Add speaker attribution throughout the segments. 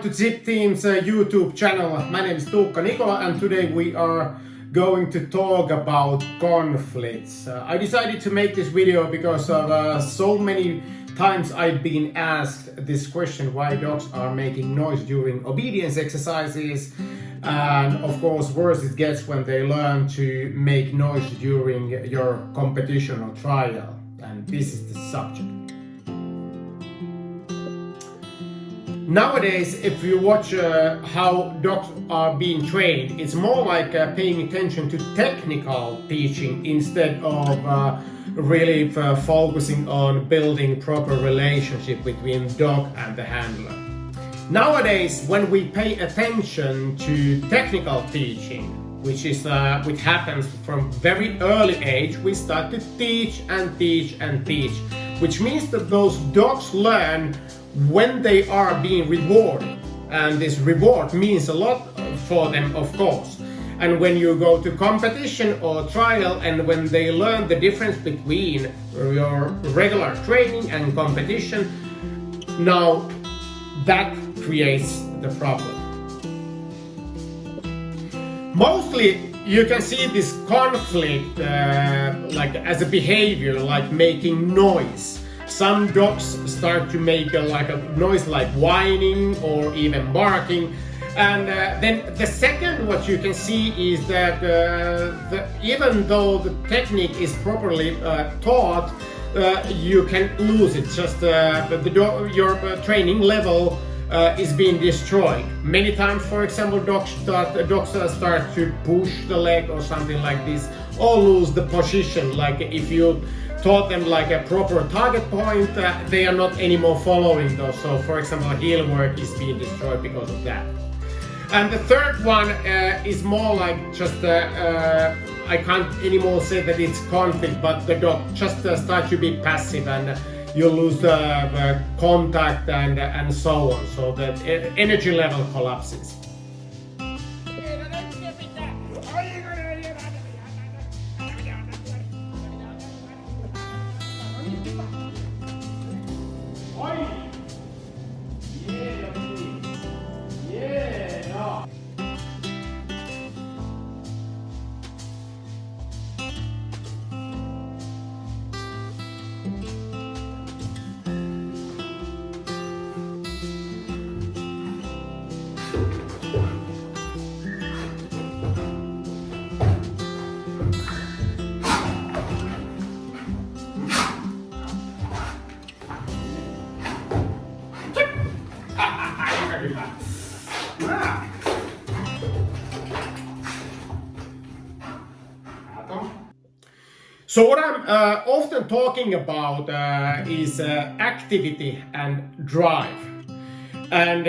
Speaker 1: welcome to Zip Team's YouTube channel. My name is Tuukka Nikola and today we are going to talk about conflicts. I decided to make this video because of so many times I've been asked this question, why dogs are making noise during obedience exercises, and of course worse it gets when they learn to make noise during your competition or trial, and this is the subject. Nowadays, if you watch how dogs are being trained, it's more like paying attention to technical teaching instead of really focusing on building proper relationship between dog and the handler. Nowadays, when we pay attention to technical teaching, which happens from very early age, we start to teach and teach and teach, which means that those dogs learn when they are being rewarded, and this reward means a lot for them, of course. And when you go to competition or trial, and when they learn the difference between your regular training and competition, now that creates the problem. Mostly you can see this conflict like as a behavior, like making noise. Some dogs start to make a noise like whining or even barking. And then the second what you can see is that even though the technique is properly taught, you can lose it. Just your training level is being destroyed. Many times, for example, dogs start to push the leg or something like this, or lose the position. Like if you taught them like a proper target point, they are not anymore following those. So for example, heel work is being destroyed because of that. And the third one is more like just I can't anymore say that it's conflict, but the dog just start to be passive and you lose the contact and so on, so that energy level collapses. So what I'm often talking about is activity and drive. And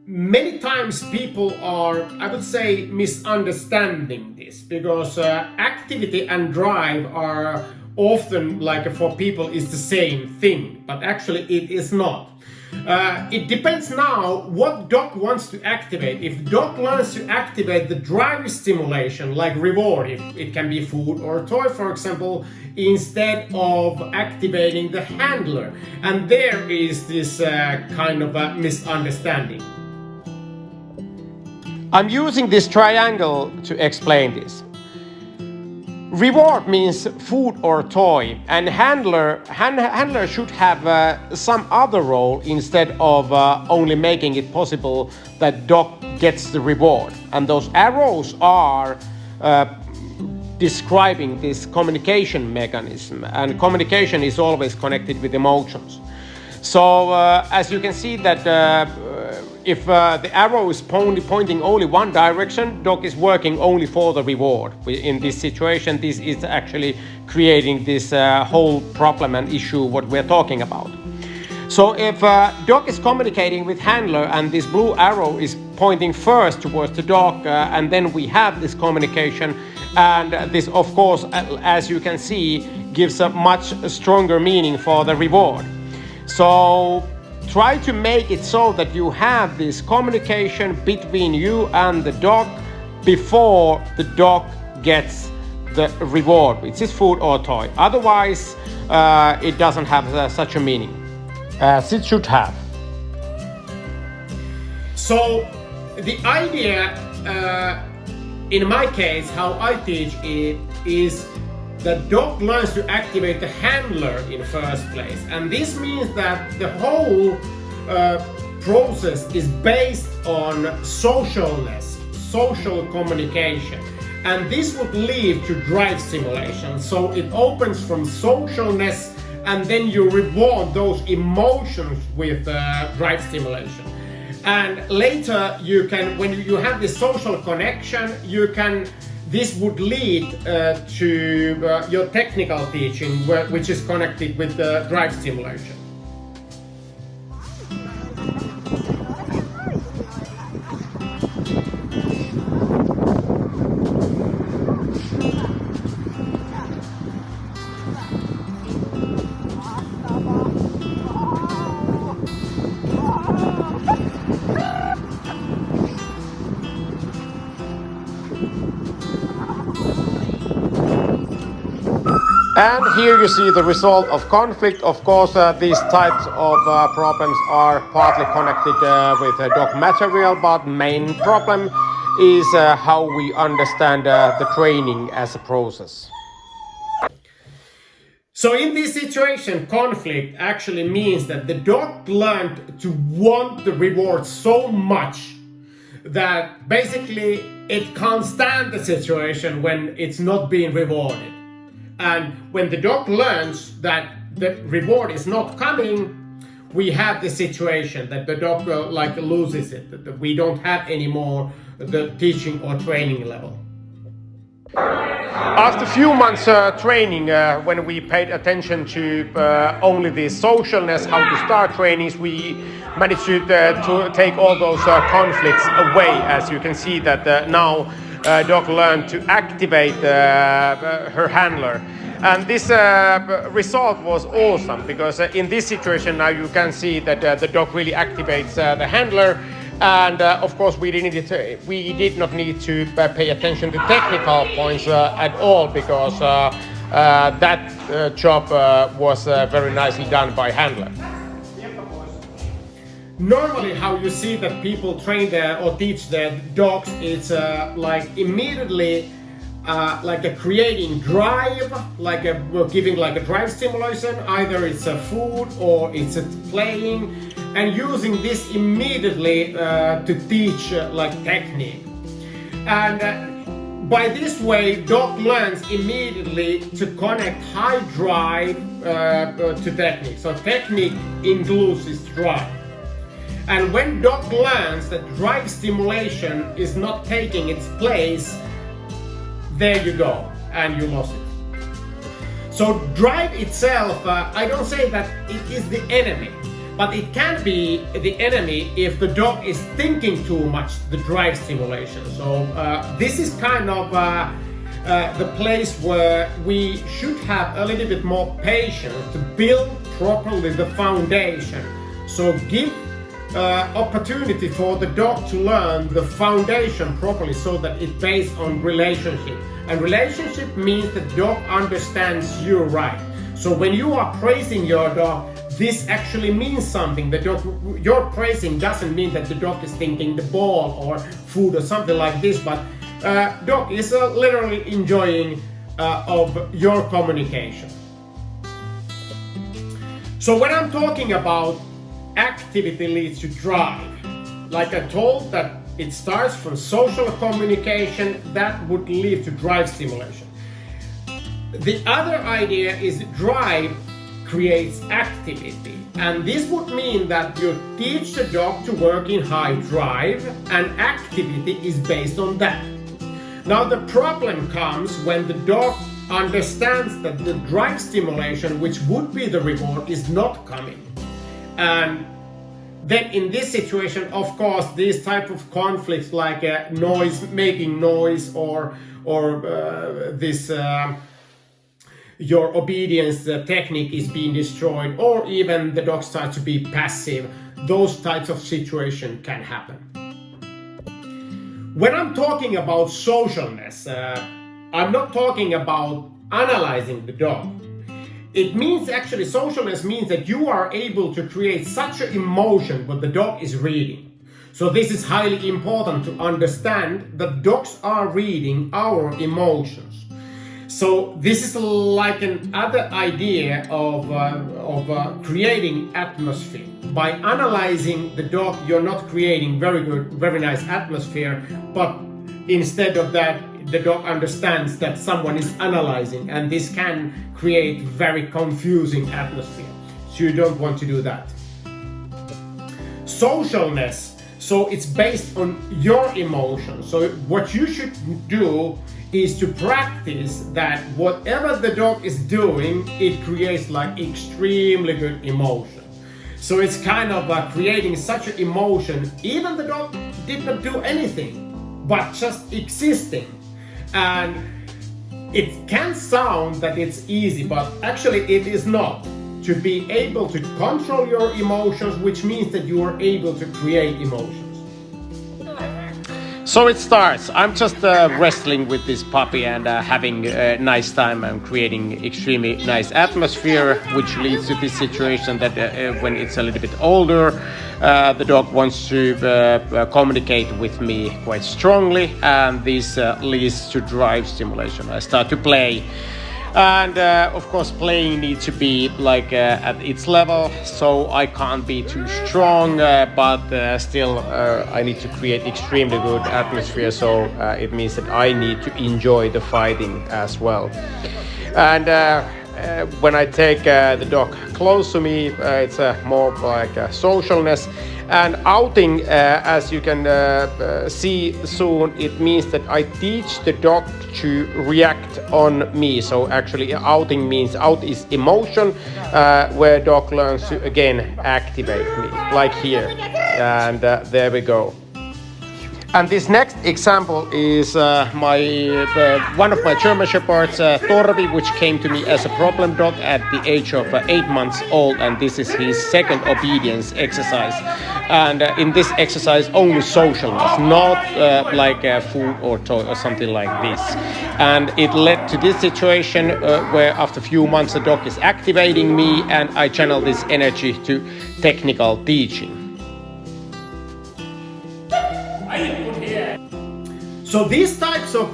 Speaker 1: many times people are, I would say, misunderstanding this, because activity and drive are often, like for people, is the same thing, but actually it is not. It depends now what dog wants to activate. If dog learns to activate the drive stimulation, like reward, it can be food or toy, for example, instead of activating the handler. And there is this kind of a misunderstanding. I'm using this triangle to explain this. Reward means food or toy, and handler should have some other role instead of only making it possible that dog gets the reward. And those arrows are describing this communication mechanism, and communication is always connected with emotions. So as you can see that if the arrow is pointing only one direction, dog is working only for the reward. In this situation, this is actually creating this whole problem and issue what we're talking about. So if dog is communicating with handler and this blue arrow is pointing first towards the dog, and then we have this communication, and this of course, as you can see, gives a much stronger meaning for the reward. So try to make it so that you have this communication between you and the dog before the dog gets the reward, which is food or toy. Otherwise, it doesn't have such a meaning as it should have. So the idea, in my case, how I teach it is that dog learns to activate the handler in first place, and this means that the whole process is based on socialness, social communication, and this would lead to drive stimulation. So it opens from socialness, and then you reward those emotions with drive stimulation. And later you can, when you have this social connection, this would lead to your technical teaching, which is connected with the drive stimulation. And here you see the result of conflict. Of course, these types of problems are partly connected with dog material, but main problem is how we understand the training as a process. So in this situation, conflict actually means that the dog learned to want the reward so much that basically it can't stand the situation when it's not being rewarded. And when the dog learns that the reward is not coming, we have the situation that the dog loses it, that we don't have anymore the teaching or training level. After a few months training, when we paid attention to only the socialness, how to start trainings, we managed to take all those conflicts away. As you can see that now dog learned to activate her handler. And this result was awesome, because in this situation now you can see that the dog really activates the handler. And of course we did not need to pay attention to technical points at all, because that job was very nicely done by handler. Normally how you see that people train or teach their dogs, it's like immediately like a creating drive, giving like a drive stimulation. Either it's a food or it's a playing, and using this immediately to teach like technique. And by this way, dog learns immediately to connect high drive to technique. So technique includes this drive. And when dog learns that drive stimulation is not taking its place, there you go, and you lost it. So drive itself, I don't say that it is the enemy, but it can be the enemy if the dog is thinking too much the drive stimulation. So this is kind of the place where we should have a little bit more patience to build properly the foundation. So give opportunity for the dog to learn the foundation properly, so that it's based on relationship. And relationship means the dog understands you right. So when you are praising your dog, this actually means something. The dog, your praising doesn't mean that the dog is thinking the ball or food or something like this, but dog is literally enjoying of your communication. So when I'm talking about activity leads to drive, like I told that it starts from social communication, that would lead to drive stimulation. The other idea is drive creates activity, and this would mean that you teach the dog to work in high drive, and activity is based on that. Now the problem comes when the dog understands that the drive stimulation, which would be the reward, is not coming. And then in this situation, of course, these type of conflicts like noise, making noise, or this your obedience technique is being destroyed, or even the dog starts to be passive, those types of situations can happen. When I'm talking about socialness, I'm not talking about analyzing the dog. It means actually, socialness means that you are able to create such an emotion what the dog is reading. So this is highly important to understand that dogs are reading our emotions. So this is like another idea of creating atmosphere. By analyzing the dog, you're not creating very nice atmosphere, but instead of that, the dog understands that someone is analyzing, and this can create very confusing atmosphere. So you don't want to do that. Socialness. So it's based on your emotions. So what you should do is to practice that whatever the dog is doing, it creates like extremely good emotion. So it's kind of creating such an emotion, even the dog did not do anything, but just existing. And it can sound that it's easy, but actually it is not. To be able to control your emotions, which means that you are able to create emotions.
Speaker 2: So it starts. I'm just wrestling with this puppy and having a nice time and creating extremely nice atmosphere, which leads to this situation that when it's a little bit older, the dog wants to communicate with me quite strongly, and this leads to drive stimulation. I start to play. And of course playing needs to be like at its level, so I can't be too strong, but still I need to create extremely good atmosphere, so it means that I need to enjoy the fighting as well. And when I take the dog close to me, it's more like a socialness. And outing, as you can see soon, it means that I teach the dog to react on me. So actually outing means out is emotion, where dog learns to again activate me, like here. And there we go. And this next example is one of my German Shepherds, Torvi, which came to me as a problem dog at the age of 8 months old, and this is his second obedience exercise. And in this exercise, only socialness, not like food or toy or something like this. And it led to this situation where after a few months the dog is activating me, and I channel this energy to technical teaching.
Speaker 1: So these types of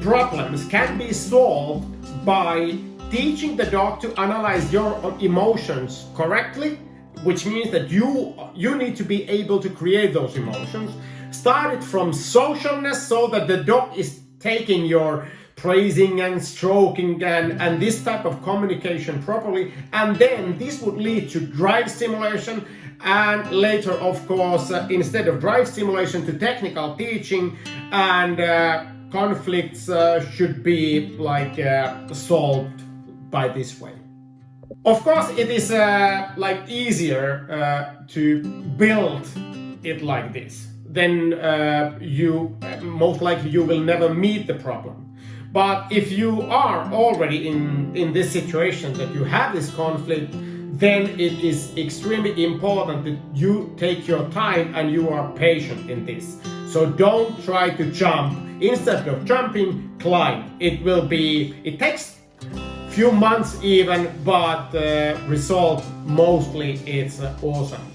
Speaker 1: problems can be solved by teaching the dog to analyze your emotions correctly, which means that you need to be able to create those emotions. Start it from socialness, so that the dog is taking your praising and stroking and this type of communication properly, and then this would lead to drive stimulation, and later of course instead of drive stimulation to technical teaching, and conflicts should be like solved by this way. Of course it is like easier to build it like this, then you most likely you will never meet the problem. But if you are already in this situation that you have this conflict, then it is extremely important that you take your time and you are patient in this. So don't try to jump. Instead of jumping, climb. It takes few months even, but the result mostly it's awesome.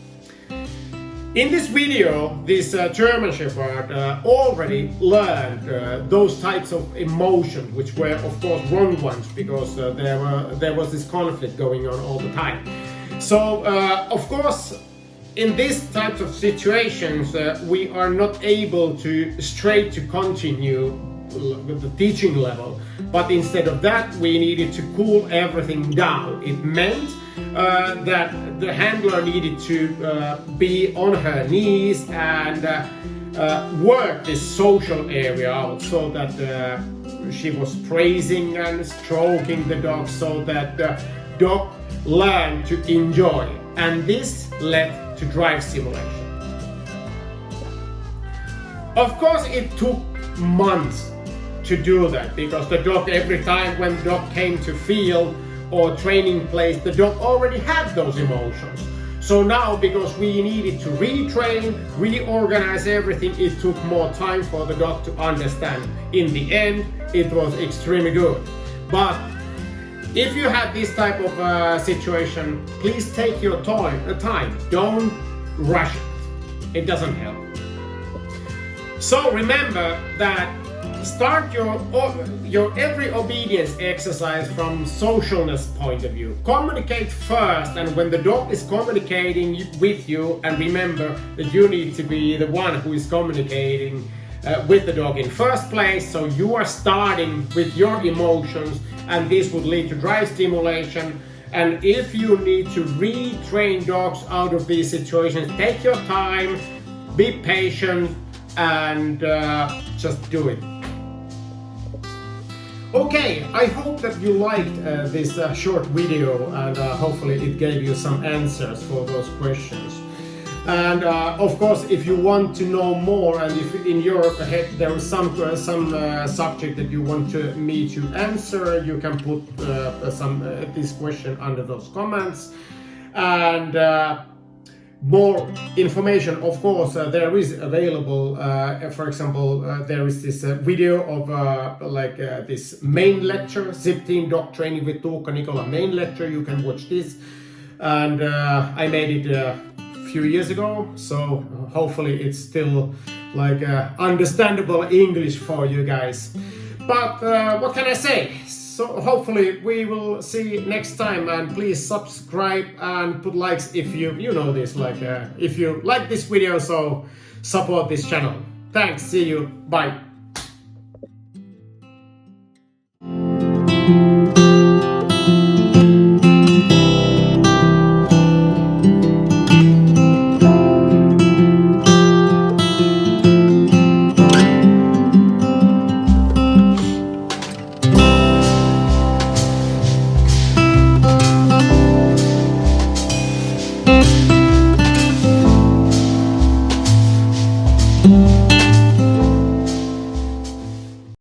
Speaker 1: In this video, this German Shepherd already learned those types of emotions, which were of course wrong ones, because there was this conflict going on all the time. So of course in these types of situations we are not able to straight to continue with the teaching level, but instead of that we needed to cool everything down. It meant that the handler needed to be on her knees and work this social area out, so that she was praising and stroking the dog, so that the dog learned to enjoy, and this led to drive stimulation. Of course it took months to do that, because the dog, every time when the dog came to field or training place, the dog already had those emotions. So now, because we needed to retrain, reorganize everything, it took more time for the dog to understand. In the end, it was extremely good. But if you have this type of situation, please take your time. Don't rush it. It doesn't help. So remember that start your every obedience exercise from socialness point of view. Communicate first, and when the dog is communicating with you, and remember that you need to be the one who is communicating with the dog in first place. So you are starting with your emotions, and this would lead to drive stimulation. And if you need to retrain dogs out of these situations, take your time, be patient, and just do it. Okay, I hope that you liked this short video, and hopefully it gave you some answers for those questions. And of course, if you want to know more, and if in your head there is some subject that you want me to answer, you can put this question under those comments. And more information, of course, there is available. For example, there is this video of this main lecture, Zip Team Dog Training with Tuukka Nikola main lecture. You can watch this, and I made it few years ago, so hopefully it's still like understandable English for you guys. But what can I say? So hopefully we will see next time, and please subscribe and put likes if you know this, like if you like this video, so support this channel. Thanks, see you, bye.